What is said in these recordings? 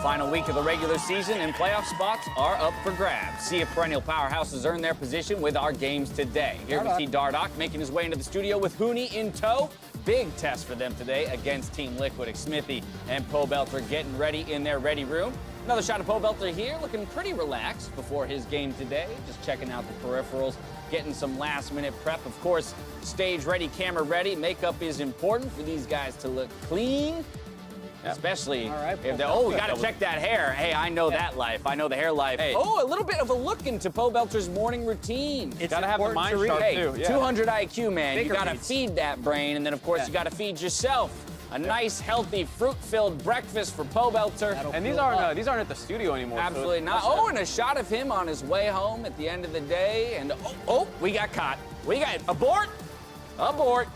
Final week of the regular season and playoff spots are up for grabs. See if perennial powerhouses earn their position with our games today. Here we see Dardoch making his way into the studio with Hooney in tow. Big test for them today against Team Liquid. Smithy and Pobelter getting ready in their ready room. Another shot of Pobelter here, looking pretty relaxed before his game today. Just checking out the peripherals, getting some last-minute prep. Of course, stage ready, camera ready. Makeup is important for these guys to look clean. Yep. Especially if they're, we got to check that hair. Hey, I know that life. I know the hair life. Hey. Oh, a little bit of a look into Pobelter's morning routine. It's got to have the mind sharp, too. Yeah. 200 IQ, man. Bigger you got to feed that brain, and then, of course, you got to feed yourself. A nice, healthy, fruit-filled breakfast for Pobelter. And these aren't at the studio anymore. Absolutely not. Oh, and a shot of him on his way home at the end of the day. And, we got caught. We got abort. Abort.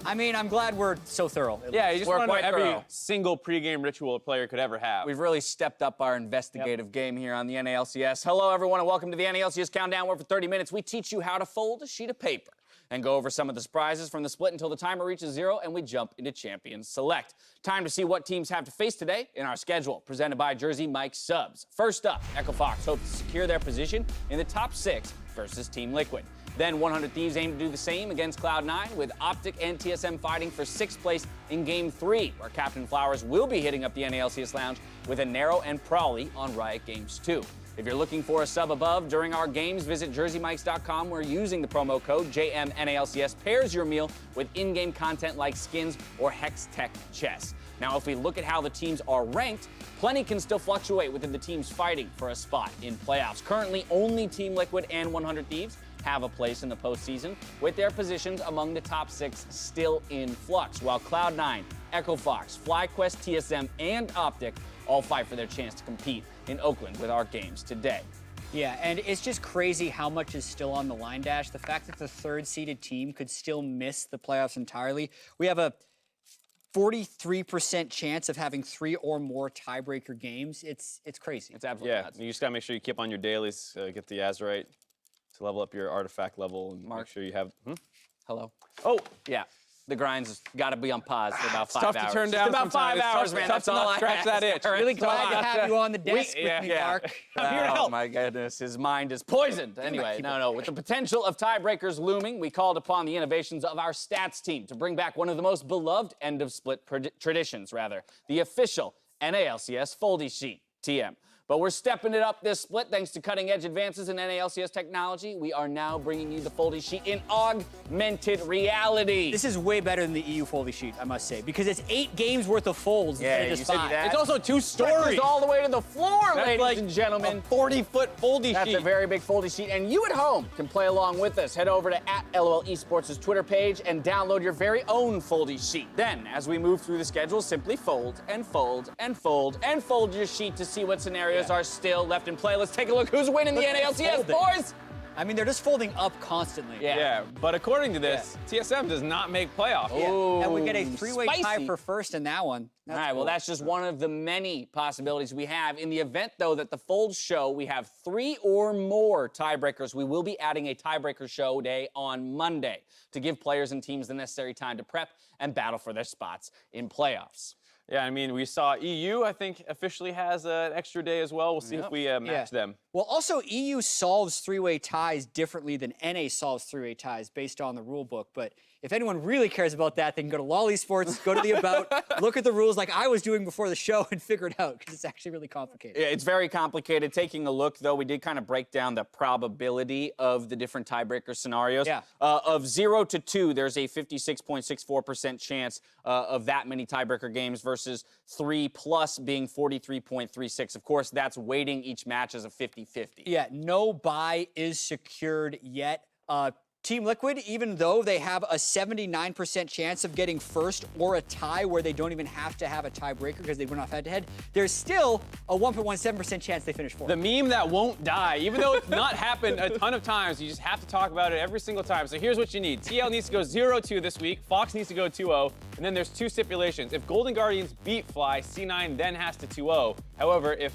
I mean, I'm glad we're so thorough. Yeah, you just want to know every single pregame ritual a player could ever have. We've really stepped up our investigative game here on the NALCS. Hello, everyone, and welcome to the NALCS Countdown, where for 30 minutes we teach you how to fold a sheet of paper and go over some of the surprises from the split until the timer reaches 0 and we jump into Champions Select. Time to see what teams have to face today in our schedule, presented by Jersey Mike Subs. First up, Echo Fox hope to secure their position in the top 6 versus Team Liquid. Then 100 Thieves aim to do the same against Cloud9, with Optic and TSM fighting for 6th place in Game 3, where Captain Flowers will be hitting up the NALCS Lounge with a Narrow and Prawley on Riot Games 2. If you're looking for a sub above during our games, visit jerseymikes.com, where using the promo code JMNALCS pairs your meal with in-game content like skins or Hex Tech chess. Now, if we look at how the teams are ranked, plenty can still fluctuate within the teams fighting for a spot in playoffs. Currently, only Team Liquid and 100 Thieves have a place in the postseason, with their positions among the top 6 still in flux, while Cloud9, Echo Fox, FlyQuest, TSM, and Optic all fight for their chance to compete in Oakland with our games today. Yeah, and it's just crazy how much is still on the line, Dash. The fact that the 3rd-seeded team could still miss the playoffs entirely. We have a 43% chance of having 3 or more tiebreaker games. It's crazy. It's absolutely nuts. You just got to make sure you keep on your dailies, get the Azurite to level up your artifact level, and make sure you have... Hello. Oh, yeah. The grind's got to be on pause for about 5 hours. It's tough to turn down. It's about 5 hours, man. That's all I scratch that itch. Really glad to have you on the desk with me, Mark. I'm here to help. Oh, my goodness. His mind is poisoned. Anyway, no. With the potential of tiebreakers looming, we called upon the innovations of our stats team to bring back one of the most beloved end-of-split traditions, the official NALCS Foldy Sheet, TM. But we're stepping it up this split thanks to cutting-edge advances in NALCS technology. We are now bringing you the Foldy Sheet in augmented reality. This is way better than the EU Foldy Sheet, I must say, because it's 8 games worth of folds instead of just 5. It's also 2 stories. All the way to the floor, ladies and gentlemen. A 40-foot Foldy Sheet. That's a very big Foldy Sheet, and you at home can play along with us. Head over to @LOL Esports' Twitter page and download your very own Foldy Sheet. Then, as we move through the schedule, simply fold and fold and fold and fold your sheet to see what scenarios are still left in play. Let's take a look who's winning the NALCS, boys! I mean, they're just folding up constantly. Yeah, but according to this, TSM does not make playoffs. Yeah. And we get a 3-way tie for first in that one. All right, well, that's just one of the many possibilities we have. In the event, though, that the folds show we have 3 or more tiebreakers, we will be adding a tiebreaker show day on Monday to give players and teams the necessary time to prep and battle for their spots in playoffs. Yeah, I mean, we saw EU, I think, officially has an extra day as well. We'll see if we match them. Well, also, EU solves 3-way ties differently than NA solves 3-way ties based on the rule book. But if anyone really cares about that, they can go to LOL Esports, go to the About, look at the rules like I was doing before the show and figure it out, because it's actually really complicated. Yeah, it's very complicated. Taking a look, though, we did kind of break down the probability of the different tiebreaker scenarios. Yeah. Of 0 to 2, there's a 56.64% chance of that many tiebreaker games versus 3 plus being 43.36. Of course, that's weighting each match as a 50-50. Yeah, no bye is secured yet. Team Liquid, even though they have a 79% chance of getting first or a tie where they don't even have to have a tiebreaker because they went off head-to-head, there's still a 1.17% chance they finish fourth. The meme that won't die, even though it's not happened a ton of times, you just have to talk about it every single time. So here's what you need. TL needs to go 0-2 this week, Fox needs to go 2-0, and then there's 2 stipulations. If Golden Guardians beat Fly, C9 then has to 2-0. However, if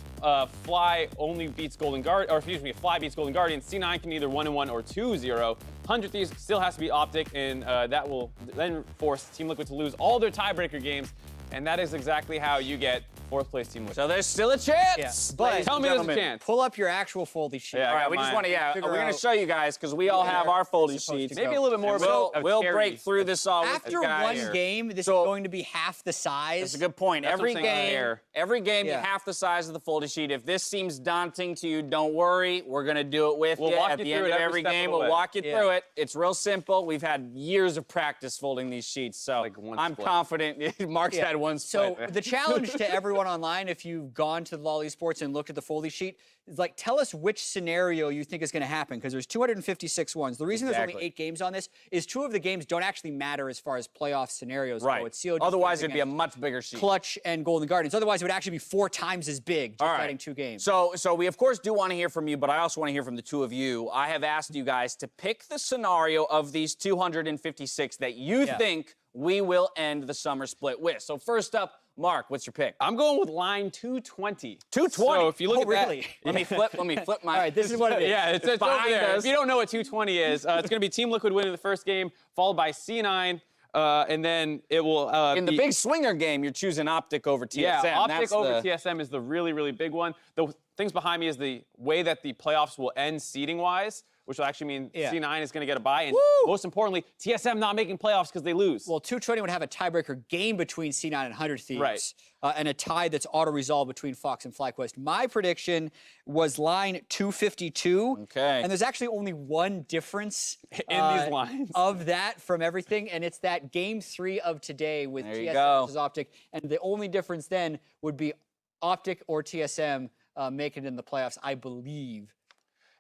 Fly only beats Golden Guard, or excuse me, if Fly beats Golden Guardians, C9 can either 1-1 or 2-0. 100 Thieves still has to be Optic, and that will then force Team Liquid to lose all their tiebreaker games and that is exactly how you get 4th place Team Liquid. So there's still a chance. Yeah, But Tell me there's a chance. Pull up your actual foldy sheet. Yeah, All right, we just want to, we're going to show you guys because we all have our foldy sheets. Maybe a little bit more And of a we'll charity. break through this all with After you guys. one game, this So- is going to be half the size. That's a good point. That's Every what I'm saying, game, fair. Yeah. half the size of the foldy sheet. If this seems daunting to you, don't worry. We're going to do it with We'll you walk at you the through end it of every every step of game. the We'll way. walk you Yeah. through it. It's real simple. We've had years of practice folding these sheets, so Like one I'm split. confident. Mark's had one So split. the challenge to everyone online, if you've gone to Lolly Sports and looked at the foldy sheet, is like tell us which scenario you think is going to happen because there's 256 ones. The reason there's only Exactly. 8 games on this is 2 of the games don't actually matter as far as playoff scenarios go. Right. It's sealed Otherwise, it'd be a against much bigger sheet. Clutch and Golden Guardians. Otherwise, it would actually be 4 times as big just All right. adding 2 games. So we, of course, do want to hear from you, but I also want to hear from the two of you. I have asked you guys to pick the scenario of these 256 that you think we will end the summer split with. So first up, Mark, what's your pick? I'm going with line 220. 220? So if you look at really? that, Let me flip my... All right, this is what it is. yeah, it's over behind there. us. If you don't know what 220 is, it's going to be Team Liquid winning the first game, followed by C9, and then it will In the be- big swinger game, you're choosing Optic over TSM. Yeah, Optic That's over the... TSM is the really, really big one. The things behind me is the way that the playoffs will end seeding-wise, which will actually mean Yeah. C9 is going to get a bye. And Woo! most importantly, TSM not making playoffs because they lose. Well, 220 would have a tiebreaker game between C9 and 100 Thieves. Right. And a tie that's auto-resolved between Fox and FlyQuest. My prediction was line 252. Okay. And there's actually only one difference In these lines. of that from everything, and it's that game 3 of today with There you TSM go. versus Optic. And the only difference then would be Optic or TSM making it in the playoffs, I believe.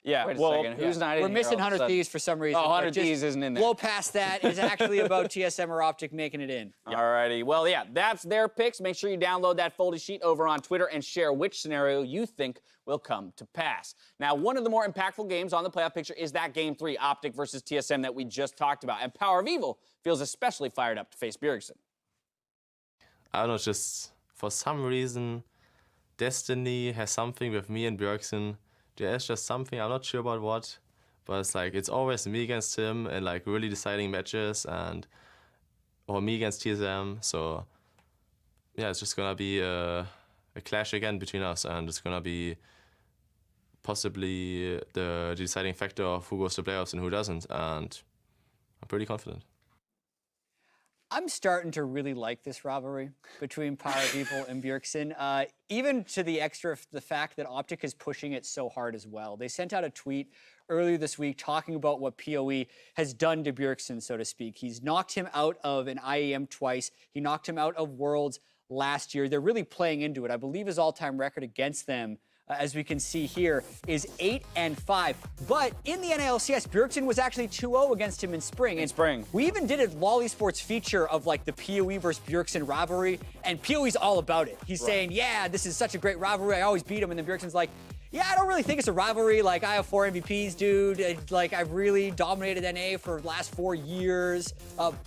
yeah, Wait a well, second. Who's not in We're here missing all of a 100 sudden? Thieves for some reason. Oh, but 100 just Thieves isn't in there. Blow past that. It's actually about TSM or Optic making it in. Alrighty. Well, yeah, that's their picks. Make sure you download that foldy sheet over on Twitter and share which scenario you think will come to pass. Now, one of the more impactful games on the playoff picture is that Game 3, Optic versus TSM, that we just talked about. And Power of Evil feels especially fired up to face Bjergsen. I don't know, just for some reason, Destiny has something with me and Bjergsen. There is just something, I'm not sure about what, but it's like, it's always me against him and like really deciding matches or me against TSM. So yeah, it's just gonna be a clash again between us, and it's gonna be possibly the deciding factor of who goes to playoffs and who doesn't, and I'm pretty confident. I'm starting to really like this rivalry between Power of Evil and Bjergsen, even to the fact that Optic is pushing it so hard as well. They sent out a tweet earlier this week talking about what PoE has done to Bjergsen, so to speak. He's knocked him out of an IEM twice. He knocked him out of Worlds last year. They're really playing into it. I believe his all-time record against them, as we can see here, is 8-5. But in the NALCS, Bjergsen was actually 2-0 against him in spring. In spring. We even did a Lolly Sports feature of like the PoE versus Bjergsen rivalry, and PoE's all about it. He's saying, yeah, this is such a great rivalry. I always beat him. And then Bjergsen's like, yeah, I don't really think it's a rivalry. Like, I have 4 MVPs, dude. Like, I've really dominated NA for the last 4 years.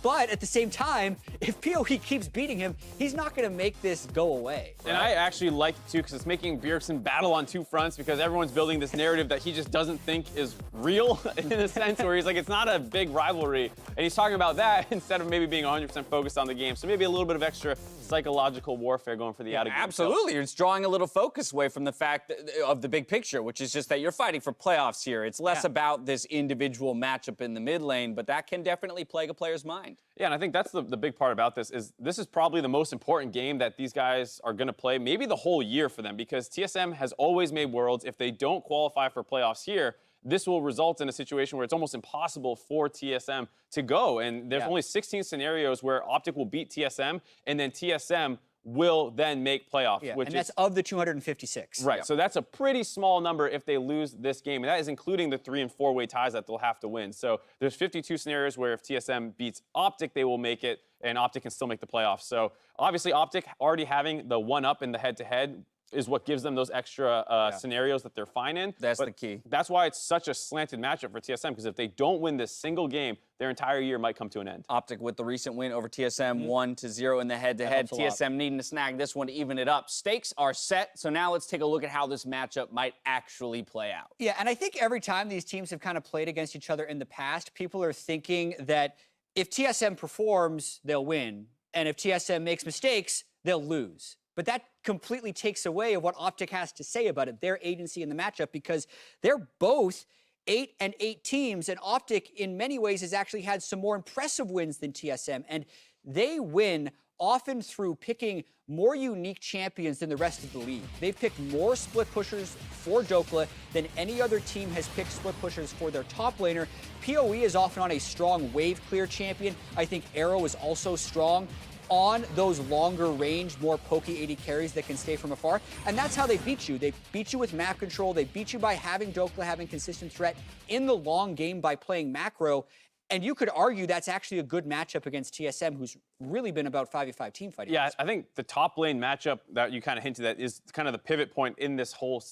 But at the same time, if PoE keeps beating him, he's not going to make this go away. And I actually like it too because it's making Bjergsen battle on 2 fronts because everyone's building this narrative that he just doesn't think is real in a sense where he's like, it's not a big rivalry. And he's talking about that instead of maybe being 100% focused on the game. So maybe a little bit of extra psychological warfare going for the out of game. Absolutely. It's drawing a little focus away from the fact of the big picture, which is just that you're fighting for playoffs here. It's less about this individual matchup in the mid lane, but that can definitely plague a player's mind. Yeah, and I think that's the big part about this is probably the most important game that these guys are going to play maybe the whole year for them because TSM has always made Worlds. If they don't qualify for playoffs here, this will result in a situation where it's almost impossible for TSM to go. And there's only 16 scenarios where Optic will beat TSM, and then TSM will then make playoffs. Yeah, which and that's of the 256. Right, so that's a pretty small number if they lose this game, and that is including the 3- and 4-way ties that they'll have to win. So there's 52 scenarios where if TSM beats Optic, they will make it, and Optic can still make the playoffs. So obviously Optic already having the 1-up in the head-to-head is what gives them those extra scenarios that they're fine in. That's But the key. That's why it's such a slanted matchup for TSM, because if they don't win this single game, their entire year might come to an end. Optic with the recent win over TSM, 1-0 in the head-to-head. That helps a lot. TSM needing to snag this one to even it up. Stakes are set, so now let's take a look at how this matchup might actually play out. Yeah, and I think every time these teams have kind of played against each other in the past, people are thinking that if TSM performs, they'll win. And if TSM makes mistakes, they'll lose. But that completely takes away of what Optic has to say about it, their agency in the matchup, because they're both 8-8 teams, and Optic in many ways has actually had some more impressive wins than TSM, and they win often through picking more unique champions than the rest of the league. They've picked more split pushers for Dokla than any other team has picked split pushers for their top laner. PoE is often on a strong wave clear champion. I think Arrow is also strong on those longer range, more pokey AD carries that can stay from afar. And that's how they beat you. They beat you with map control. They beat you by having Dokla having consistent threat in the long game by playing macro. And you could argue that's actually a good matchup against TSM, who's really been about 5v5 team fighting. Yeah, I think the top lane matchup that you kind of hinted at is kind of the pivot point in this whole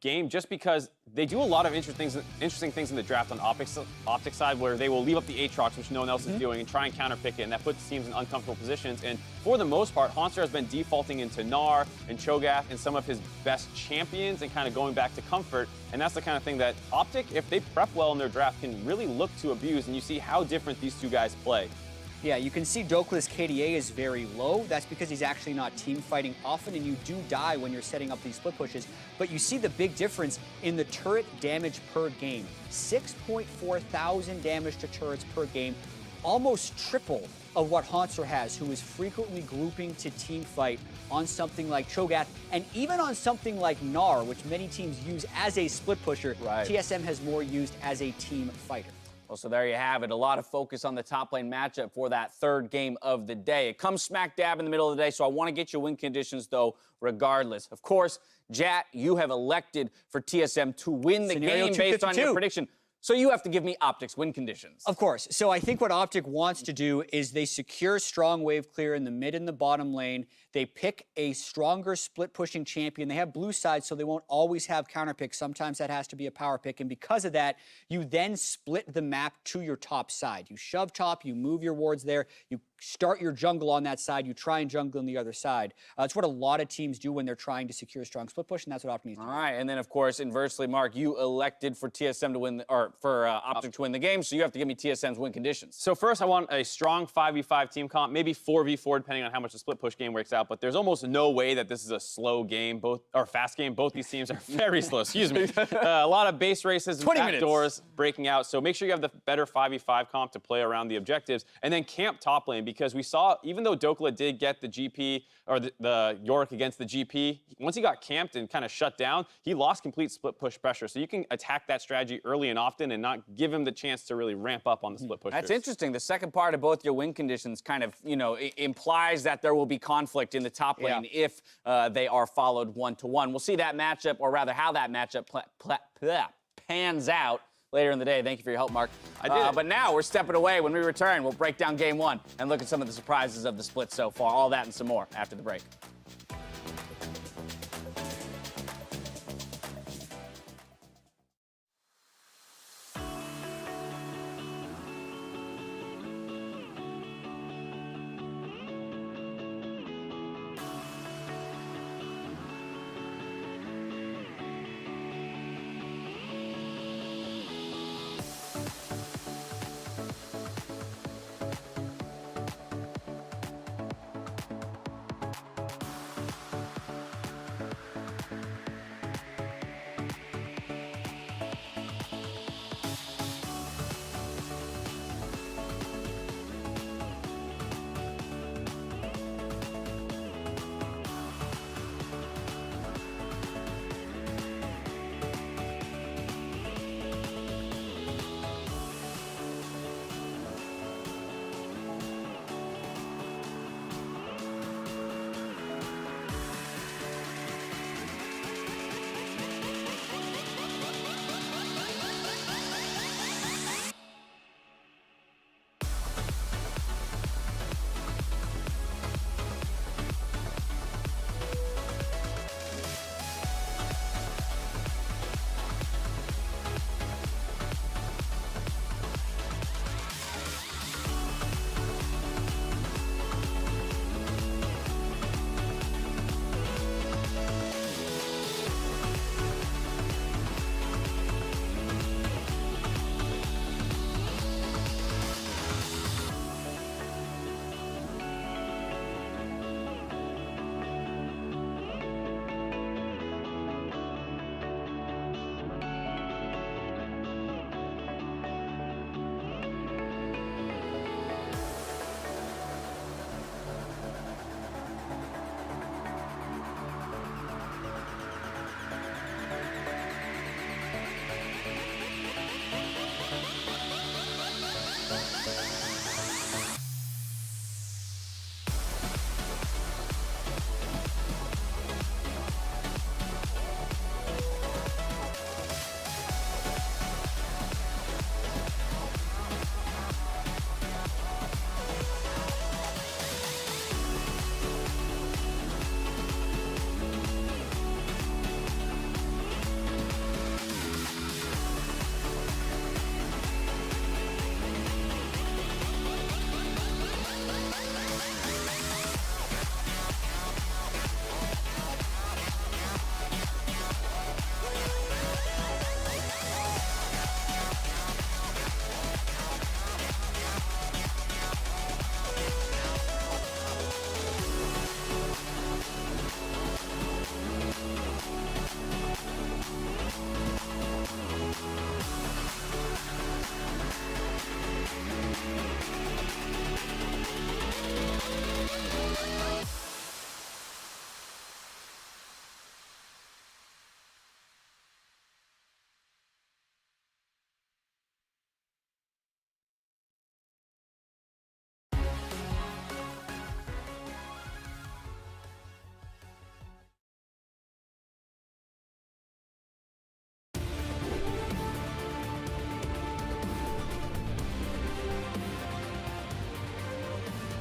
game, just because they do a lot of interesting things in the draft on Optic side, where they will leave up the Aatrox, which no one else is doing, and try and counterpick it, and that puts teams in uncomfortable positions. And for the most part, Haunter has been defaulting into Gnar and Cho'Gath and some of his best champions and kind of going back to comfort. And that's the kind of thing that Optic, if they prep well in their draft, can really look to abuse, and you see how different these two guys play. Yeah, you can see Dokla's KDA is very low. That's because he's actually not team fighting often, and you do die when you're setting up these split pushes. But you see the big difference in the turret damage per game. 6.4 thousand damage to turrets per game, almost triple of what Haunter has, who is frequently grouping to team fight on something like Cho'Gath, and even on something like Gnar, which many teams use as a split pusher. Right. TSM has more used as a team fighter. Well, so there you have it. A lot of focus on the top lane matchup for that third game of the day. It comes smack dab in the middle of the day, so I want to get your win conditions, though, regardless. Of course, Jat, you have elected for TSM to win the Scenario game based on your 252. prediction. So you have to give me Optic's win conditions. Of course. So I think what Optic wants to do is they secure strong wave clear in the mid and the bottom lane. They pick a stronger split pushing champion. They have blue side, so they won't always have counter picks. Sometimes that has to be a power pick. And because of that, you then split the map to your top side. You shove top, you move your wards there, you start your jungle on that side, you try and jungle on the other side. It's what a lot of teams do when they're trying to secure a strong split push, and that's what Optic needs to do. All right, and then, of course, inversely, Mark, you elected for TSM to win, or for Optic to win the game, so you have to give me TSM's win conditions. So first, I want a strong 5v5 team comp, maybe 4v4, depending on how much the split push game works out. But there's almost no way that this is a slow game, or fast game. Both these teams are very slow. Excuse me. A lot of base races and 20 backdoors breaking out. So make sure you have the better 5v5 comp to play around the objectives, and then camp top lane, because we saw, even though Dokla did get the GP, or the Yorick against the GP, once he got camped and kind of shut down, he lost complete split push pressure. So you can attack that strategy early and often and not give him the chance to really ramp up on the split push. That's interesting. The second part of both your win conditions kind of, implies that there will be conflict in the top lane if they are followed 1-to-1. We'll see that matchup, or rather how that matchup pans out later in the day. Thank you for your help, Mark. I did. But now we're stepping away. When we return, we'll break down game one and look at some of the surprises of the split so far. All that and some more after the break.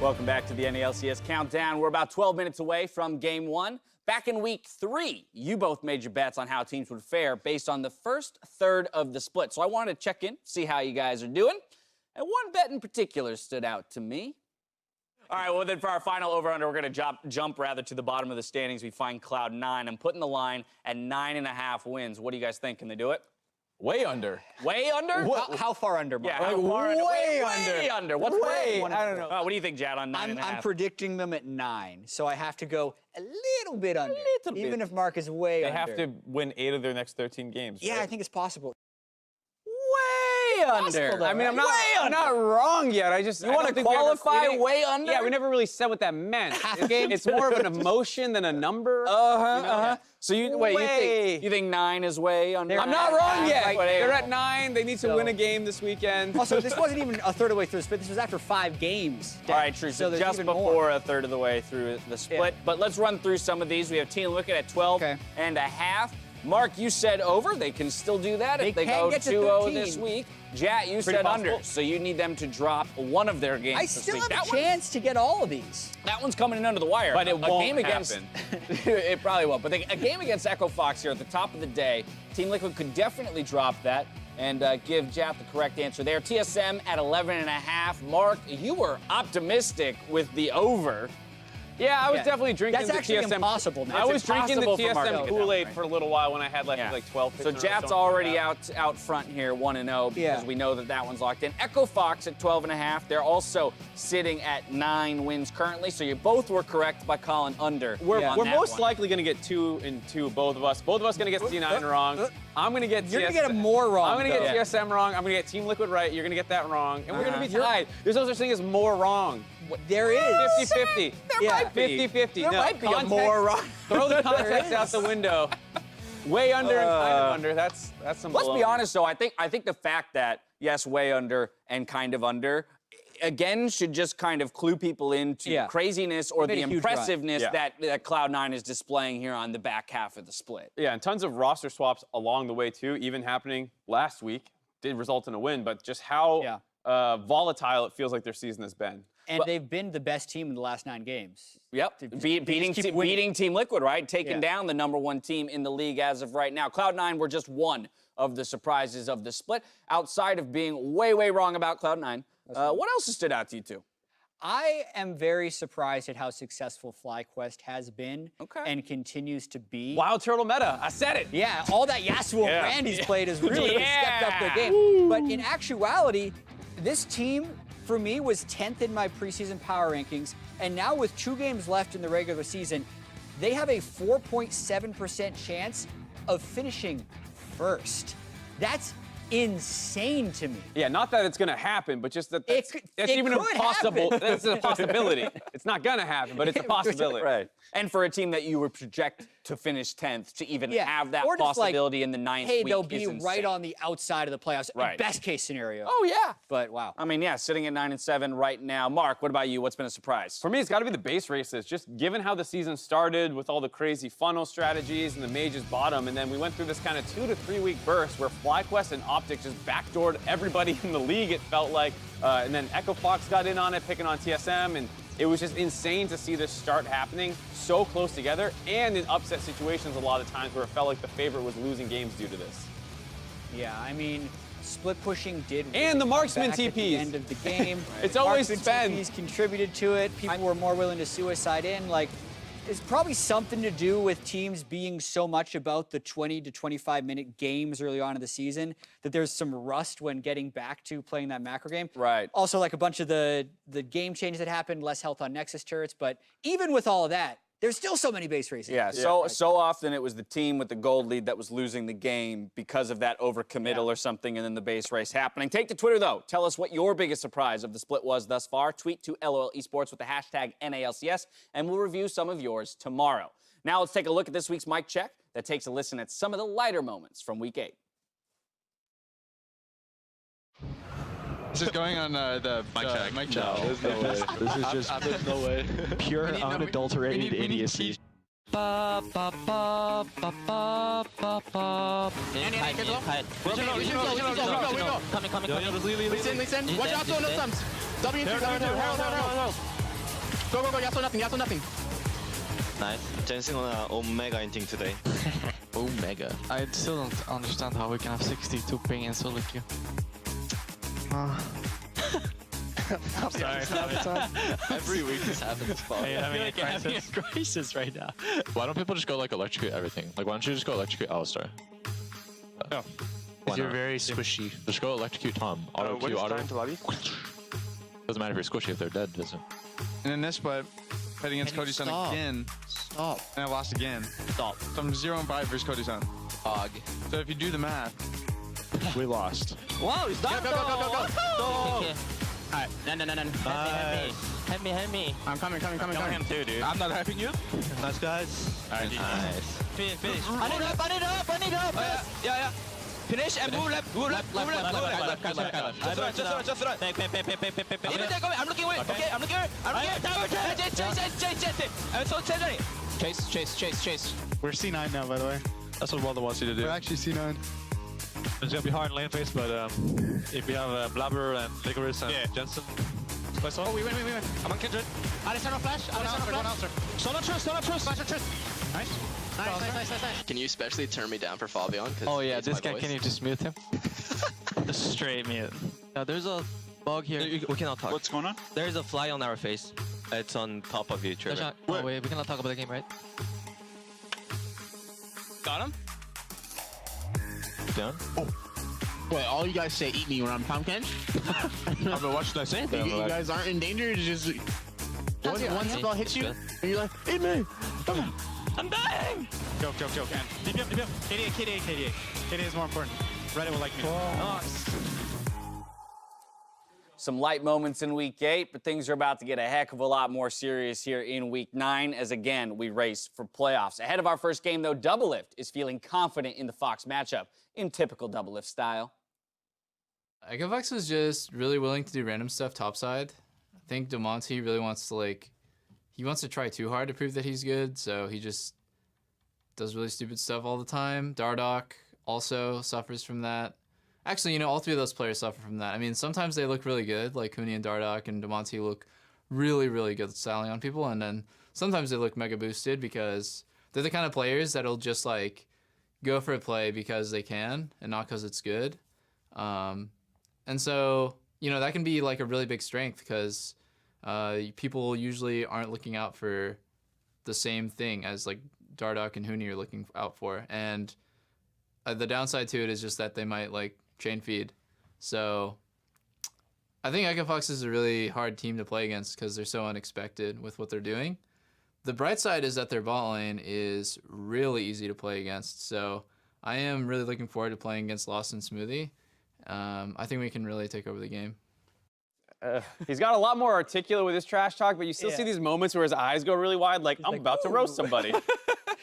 Welcome back to the NALCS Countdown. We're about 12 minutes away from Game 1. Back in Week 3, you both made your bets on how teams would fare based on the first third of the split. So I wanted to check in, see how you guys are doing. And one bet in particular stood out to me. All right, well, then for our final over-under, we're going to jump to the bottom of the standings. We find Cloud9. I'm putting the line at 9.5 wins. What do you guys think? Can they do it? Way under. Way under? How far under, Mark? Yeah, how far under? Way Way under. What's Way? way? I don't know. What do you think, Jad, on 9.5? I'm predicting them at 9, so I have to go a little bit under. little even bit. if Mark is way They under. have to win 8 of their next 13 games. Yeah, right? I think it's possible. Way under. though, I mean, right? I'm not wrong yet. You want to qualify way under? Yeah, we never really said what that meant. It's more of an emotion than a number. So you think 9 is way under? I'm not wrong yet. Right They're there. at 9. They need to win a game this weekend. Also, this wasn't even a third of the way through the split. This was after 5 games. All right, true. So there's just even before more. a third of the way through the split. Yeah. But let's run through some of these. We have Team Liquid at 12 and a half. Mark, you said over. They can still do that if they can go get to 2-0 13. this week. Jat, you said possible. under. So you need them to drop one of their games I this still week. have That a one- chance to get all of these. That one's coming in under the wire. But it won't game against, it probably won't. But a game against Echo Fox here at the top of the day, Team Liquid could definitely drop that and give Jap the correct answer there. TSM at 11.5. Mark, you were optimistic with the over. Yeah, I was Yeah. definitely drinking That's the actually TSM. impossible now. I was It's drinking the impossible for Mark to TSM get that Kool-Aid right. for a little while when I had like 12 So pitches or Jap's something already like that. out front here, 1-0, because Yeah. we know that one's locked in. Echo Fox at 12.5. They're also sitting at 9 wins currently. So you both were correct by calling under. We're on that most one. likely going to get 2 and 2, both of us. Both of us going to get C9 wrong. I'm going to get You're going to get it more wrong. I'm going to get though. TSM wrong. I'm going to get Team Liquid right. You're going to get that wrong. And we're going to be You're- tied. There's no such thing as more wrong. There is. 50-50. Yeah. might be. 50-50. There No, might be a context- more wrong. Throw the context out the window. Way under and kind of under. That's some Let's be baloney. honest, though. I think the fact that, yes, way under and kind of under, again, should just kind of clue people into craziness or Made the a huge run. impressiveness Yeah. that Cloud9 is displaying here on the back half of the split. Yeah, and tons of roster swaps along the way, too, even happening last week. Did result in a win, but just how volatile it feels like their season has been. And they've been the best team in the last 9 games. Yep, beating keep winning. Team Liquid, right? Taking Yeah. down the #1 team in the league as of right now. Cloud9 were just one of the surprises of the split. Outside of being way, way wrong about Cloud9, what else has stood out to you two? I am very surprised at how successful FlyQuest has been Okay. and continues to be. Wild Turtle meta. I said it. Yeah, all that Yasuo Yeah. brand he's played has really stepped up their game. But in actuality, this team, for me, was 10th in my preseason power rankings. And now with 2 games left in the regular season, they have a 4.7% chance of finishing first. That's insane to me. Yeah, not that it's going to happen, but just that that's it even could impossible. happen. That's a possibility. It's not going to happen, but it's a possibility. Right. And for a team that you would project to finish 10th, to even have that or just possibility in the 9th Hey, week they'll is be insane. right on the outside of the playoffs. Right. Best case scenario. Oh, yeah. But wow. I mean, yeah, sitting at 9-7 right now. Mark, what about you? What's been a surprise? For me, it's got to be the base races. Just given how the season started with all the crazy funnel strategies and the mages bottom, and then we went through this kind of 2 to 3 week burst where FlyQuest and Optic just backdoored everybody in the league, it felt like. And then Echo Fox got in on it, picking on TSM, and it was just insane to see this start happening so close together and in upset situations a lot of times where it felt like the favorite was losing games due to this. Yeah, I mean, split pushing did And really the come marksman back at the TPs. end of the game. It's always Marksman spend. TPs contributed to it. People were more willing to suicide in. Like, it's probably something to do with teams being so much about the 20 to 25 minute games early on in the season that there's some rust when getting back to playing that macro game. Right. Also, like a bunch of the game changes that happened, less health on Nexus turrets. But even with all of that, there's still so many base races. Yeah, so often it was the team with the gold lead that was losing the game because of that overcommittal or something, and then the base race happening. Take to Twitter, though. Tell us what your biggest surprise of the split was thus far. Tweet to LOL Esports with the hashtag NALCS, and we'll review some of yours tomorrow. Now let's take a look at this week's mic check that takes a listen at some of the lighter moments from Week 8. This is going on the mic check. Mic check. No, there's no way. This is just There's no way. pure unadulterated idiocy. Ba ba ba ba ba ba ba. We should go. Coming. Listen. Watch out, no stumps. W2, Harold. Go, go, go. Yasuo nothing. Yasuo nothing. Nice. Dancing on an Omega ending today. Omega. I still don't understand how we can have 62 ping in solo queue. I'm sorry. Every week this happens. Hey, I mean, having a crisis right now. Why don't people just go like electrocute everything? Like, why don't you just go electrocute Alistar? No. Because you're very squishy. Just go electrocute Tom. Auto Q, auto. lobby? Doesn't matter if you're squishy if they're dead, does it? And in this split, fighting against Cody Sun again. Stop. And I lost again. Stop. So I'm 0-5 versus Cody Sun. Dog. So if you do the math, we lost. Wow, he's done. Go, go, go, go, go. Okay. Alright, no. Help me. I'm coming. Him too, dude. I'm not helping you. Nice, guys. Alright, Nice. finish. I need up. Yeah. Finish and move left. Left. Just right. Pay. I'm looking away. Okay, I'm looking away. Chase. We're C9 now, by the way. That's what Waldo wants you to do. We're actually C9. It's gonna be hard in lane phase, but if we have Blabber and Vigorous and Jensen. Oh, we win. I'm on Kindred. Alistar no flash. Solar trust. Nice. Can you especially turn me down for Fabian? Oh yeah, this guy, can you just mute him? Just straight mute. Yeah, there's a bug here. We cannot talk. What's going on? There's a fly on our face. It's on top of you, Trevor. Oh wait, we cannot talk about the game, right? Got him? Down. Wait, all you guys say eat me when I'm Tom Kench? I mean, what should I say? You guys aren't in danger. It's just one spell hits you, and you're like, eat me. I'm dying. Go. And DPM. KDA. KDA is more important. Reddit will like me. Some light moments in week 8, but things are about to get a heck of a lot more serious here in week 9 as, again, we race for playoffs. Ahead of our first game, though, Doublelift is feeling confident in the Fox matchup in typical Doublelift style. Echofox is just really willing to do random stuff topside. I think Demonte really wants to, he wants to try too hard to prove that he's good, so he just does really stupid stuff all the time. Dardoch also suffers from that. Actually, all 3 of those players suffer from that. I mean, sometimes they look really good, like Huni and Dardoch and Demonte look really, really good at styling on people, and then sometimes they look mega boosted because they're the kind of players that'll just, go for a play because they can and not because it's good. And so, that can be, a really big strength because people usually aren't looking out for the same thing as, Dardoch and Huni are looking out for. And the downside to it is just that they might, chain feed. So I think Echofox is a really hard team to play against because they're so unexpected with what they're doing. The bright side is that their bot lane is really easy to play against. So I am really looking forward to playing against Lost and Smoothie. I think we can really take over the game. He's got a lot more articulate with his trash talk, but you still see these moments where his eyes go really wide, I'm about to roast somebody.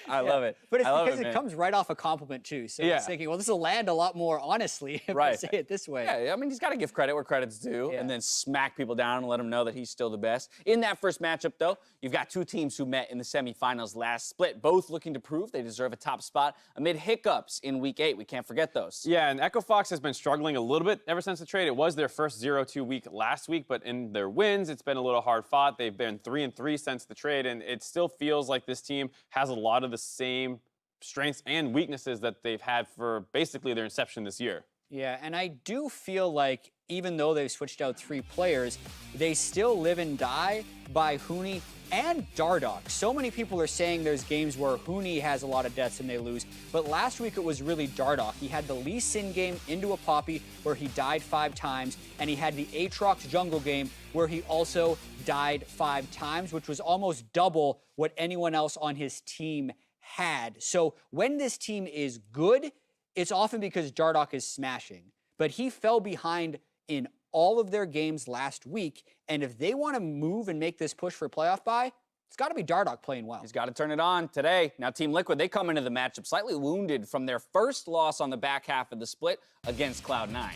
I love it. But it's because it it comes right off a compliment, too. So it's thinking, well, this will land a lot more honestly if I say it this way. Yeah, I mean, he's got to give credit where credit's due and then smack people down and let them know that he's still the best. In that first matchup, though, you've got 2 teams who met in the semifinals last split, both looking to prove they deserve a top spot amid hiccups in week 8. We can't forget those. Yeah, and Echofox has been struggling a little bit ever since the trade. It was their first 0-2 week last week, but in their wins, it's been a little hard fought. They've been 3-3 since the trade, and it still feels like this team has a lot of the same strengths and weaknesses that they've had for basically their inception this year. Yeah, and I do feel like even though they've switched out 3 players, they still live and die by Huni and Dardoch. So many people are saying there's games where Huni has a lot of deaths and they lose, but last week it was really Dardoch. He had the Lee Sin game into a Poppy where he died 5 times, and he had the Aatrox jungle game where he also died 5 times, which was almost double what anyone else on his team had. So when this team is good, it's often because Dardoch is smashing. But he fell behind in all of their games last week, and if they want to move and make this push for playoff bye, it's got to be Dardoch playing well. He's got to turn it on today. Now, Team Liquid, they come into the matchup slightly wounded from their first loss on the back half of the split against Cloud9.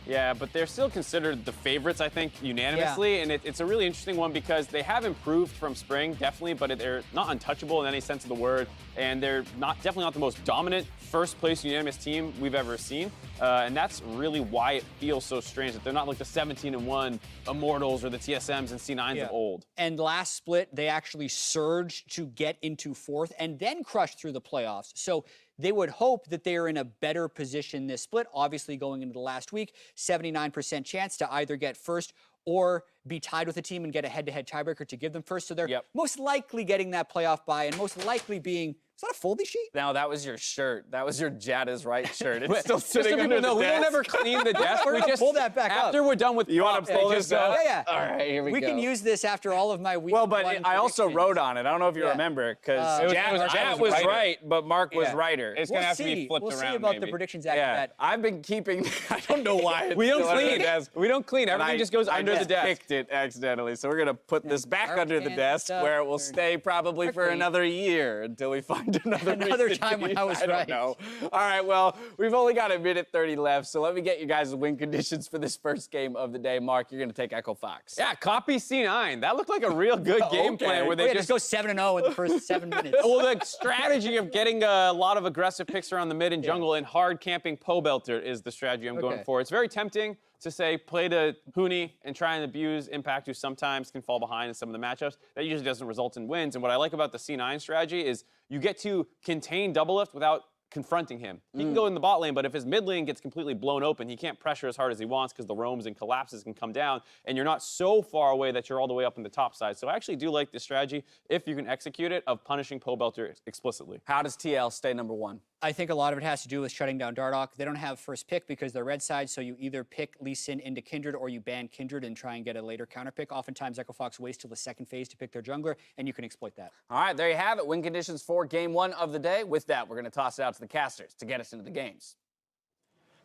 Yeah, but they're still considered the favorites, I think, unanimously. And it's a really interesting one because they have improved from spring, definitely, but they're not untouchable in any sense of the word. And they're definitely not the most dominant first-place unanimous team we've ever seen. And that's really why it feels so strange that they're not like the 17-1 Immortals or the TSMs and C9s of old. And last split, they actually surged to get into 4th and then crushed through the playoffs. So they would hope that they are in a better position this split. Obviously, going into the last week, 79% chance to either get first or be tied with a team and get a head-to-head tiebreaker to give them first. So they're most likely getting that playoff bye and most likely being... Is that a foldy sheet? No, that was your shirt. That was your Jada's right shirt. It's still sitting under the desk. We don't ever clean the desk. We're going to pull that back up. After we're done with you want to pull this up? Yeah. All right, here we go. We can use this after all of my week. Well, but I also wrote on it. I don't know if you remember, because Jad was right, but Mark was righter. It's going to have to be flipped around, We'll see about the predictions after that. I've been keeping... I don't know why. We don't clean. We don't clean. Everything just goes under the desk. I picked it accidentally, so we're going to put this back under the desk where it will stay probably for another year until we find another time when I was right. I don't know. All right, well, we've only got 1:30 left, so let me get you guys the win conditions for this first game of the day. Mark, you're going to take Echo Fox. Yeah, copy C9. That looked like a real good game plan where they just go 7-0 in the first 7 minutes. Well, the strategy of getting a lot of aggressive picks around the mid and jungle and hard camping Poe Belter is the strategy I'm going for. It's very tempting to say play to Huni and try and abuse Impact, who sometimes can fall behind in some of the matchups. That usually doesn't result in wins. And what I like about the C9 strategy is you get to contain Doublelift without confronting him. He can go in the bot lane, but if his mid lane gets completely blown open, he can't pressure as hard as he wants because the roams and collapses can come down, and you're not so far away that you're all the way up in the top side. So I actually do like this strategy, if you can execute it, of punishing Poe Belter explicitly. How does TL stay #1? I think a lot of it has to do with shutting down Dardoch. They don't have first pick because they're red side, so you either pick Lee Sin into Kindred or you ban Kindred and try and get a later counter pick. Oftentimes, Echo Fox waits till the second phase to pick their jungler, and you can exploit that. All right, there you have it. Win conditions for Game 1 of the day. With that, we're going to toss it out to the casters to get us into the games.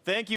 Thank you.